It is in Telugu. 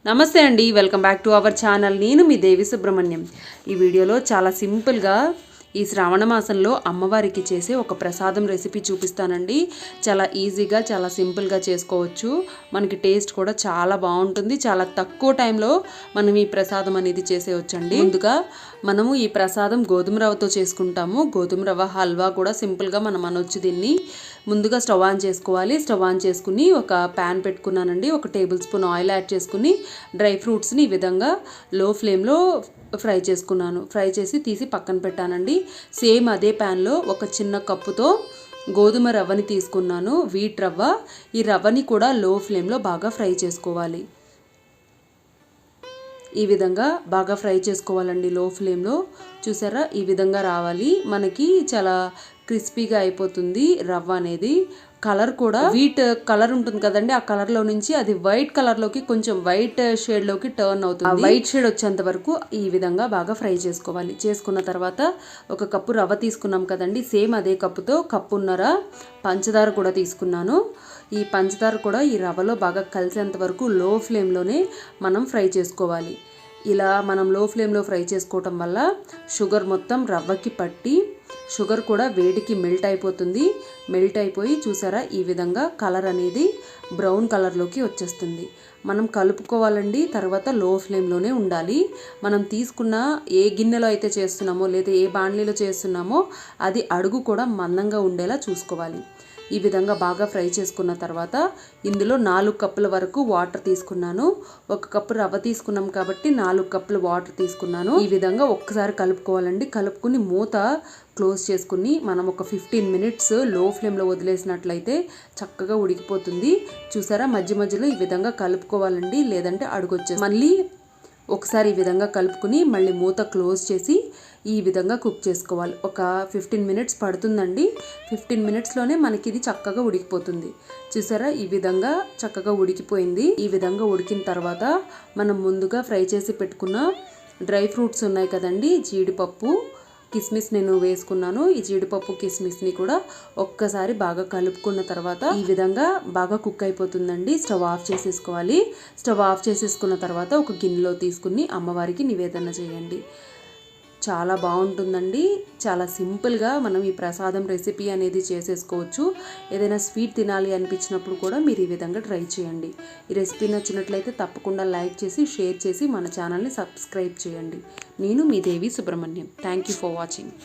నమస్తే అండి, welcome back to our channel. నేను మీ దేవి సుబ్రహ్మణ్యం. ఈ వీడియోలో చాలా సింపుల్గా ఈ శ్రావణ మాసంలో అమ్మవారికి చేసే ఒక ప్రసాదం రెసిపీ చూపిస్తానండి. చాలా ఈజీగా చాలా సింపుల్గా చేసుకోవచ్చు. మనకి టేస్ట్ కూడా చాలా బాగుంటుంది. చాలా తక్కువ టైంలో మనం ఈ ప్రసాదం అనేది చేసేయచ్చండి. ముందుగా మనము ఈ ప్రసాదం గోధుమ రవ్వతో చేసుకుంటాము. గోధుమ రవ్వ హల్వా కూడా సింపుల్గా మనం అనొచ్చు దీన్ని. ముందుగా స్టవ్ ఆన్ చేసుకోవాలి. స్టవ్ ఆన్ చేసుకుని ఒక ప్యాన్ పెట్టుకున్నానండి. 1 టేబుల్ స్పూన్ ఆయిల్ యాడ్ చేసుకుని డ్రై ఫ్రూట్స్ని ఈ విధంగా లో ఫ్లేమ్లో ఫ్రై చేసుకున్నాను. ఫ్రై చేసి తీసి పక్కన పెట్టానండి. సేమ్ అదే ప్యాన్లో ఒక చిన్న కప్పుతో గోధుమ రవ్వని తీసుకున్నాను, వీట్ రవ్వ. ఈ రవ్వని కూడా లో ఫ్లేమ్లో బాగా ఫ్రై చేసుకోవాలి. ఈ విధంగా బాగా ఫ్రై చేసుకోవాలండి లో ఫ్లేమ్లో. చూసారా, ఈ విధంగా రావాలి. మనకి చాలా క్రిస్పీగా అయిపోతుంది రవ్వ అనేది. కలర్ కూడా వీట్ కలర్ ఉంటుంది కదండి, ఆ కలర్లో నుంచి అది వైట్ కలర్లోకి కొంచెం వైట్ షేడ్లోకి టర్న్ అవుతుంది. ఆ వైట్ షేడ్ వచ్చేంత వరకు ఈ విధంగా బాగా ఫ్రై చేసుకోవాలి. చేసుకున్న తర్వాత 1 కప్పు రవ్వ తీసుకున్నాం కదండి, సేమ్ అదే కప్పుతో కప్పున్నర పంచదార కూడా తీసుకున్నాను. ఈ పంచదార కూడా ఈ రవ్వలో బాగా కలిసేంత వరకు లో ఫ్లేమ్లోనే మనం ఫ్రై చేసుకోవాలి. ఇలా మనం లో ఫ్లేమ్లో ఫ్రై చేసుకోవటం వల్ల షుగర్ మొత్తం రవ్వకి పట్టి షుగర్ కూడా వేడికి మెల్ట్ అయిపోతుంది. మెల్ట్ అయిపోయి చూసారా, ఈ విధంగా కలర్ అనేది బ్రౌన్ కలర్లోకి వచ్చేస్తుంది. మనం కలుపుకోవాలండి. తర్వాత లో ఫ్లేమ్లోనే ఉండాలి. మనం తీసుకున్న ఏ గిన్నెలో అయితే చేస్తున్నామో లేదా ఏ బాండ్లీలో చేస్తున్నామో అది అడుగు కూడా మందంగా ఉండేలా చూసుకోవాలి. ఈ విధంగా బాగా ఫ్రై చేసుకున్న తర్వాత ఇందులో 4 కప్పుల వరకు వాటర్ తీసుకున్నాను. 1 కప్పు రవ్వ తీసుకున్నాం కాబట్టి 4 కప్పుల వాటర్ తీసుకున్నాను. ఈ విధంగా ఒక్కసారి కలుపుకోవాలండి. కలుపుకుని మూత క్లోజ్ చేసుకుని మనం ఒక 15 మినిట్స్ లో ఫ్లేమ్లో వదిలేసినట్లయితే చక్కగా ఉడికిపోతుంది. చూసారా, మధ్య మధ్యలో ఈ విధంగా కలుపుకోవాలండి, లేదంటే అడుగొచ్చేసి మళ్ళీ ఒకసారి ఈ విధంగా కలుపుకుని మళ్ళీ మూత క్లోజ్ చేసి ఈ విధంగా కుక్ చేసుకోవాలి. ఒక 15 మినిట్స్ పడుతుందండి. 15 మినిట్స్లోనే మనకి ఇది చక్కగా ఉడికిపోతుంది. చూసారా, ఈ విధంగా చక్కగా ఉడికిపోయింది. ఈ విధంగా ఉడికిన తర్వాత మనం ముందుగా ఫ్రై చేసి పెట్టుకున్న డ్రై ఫ్రూట్స్ ఉన్నాయి కదండి, జీడిపప్పు, కిస్మిస్ నేను వేసుకున్నాను. ఈ జీడిపప్పు కిస్మిస్ని కూడా ఒక్కసారి బాగా కలుపుకున్న తర్వాత ఈ విధంగా బాగా కుక్ అయిపోతుందండి. స్టవ్ ఆఫ్ చేసేసుకోవాలి. స్టవ్ ఆఫ్ చేసేసుకున్న తర్వాత ఒక గిన్నెలో తీసుకుని అమ్మవారికి నివేదన చేయండి. చాలా బాగుంటుందండి. చాలా సింపుల్గా మనం ఈ ప్రసాదం రెసిపీ అనేది చేసేసుకోవచ్చు. ఏదైనా స్వీట్ తినాలి అనిపించినప్పుడు కూడా మీరు ఈ విధంగా ట్రై చేయండి. ఈ రెసిపీ నచ్చినట్లయితే తప్పకుండా లైక్ చేసి షేర్ చేసి మన ఛానల్ని సబ్స్క్రైబ్ చేయండి. నేను మీ Devi Subrahmanyam. Thank you for watching.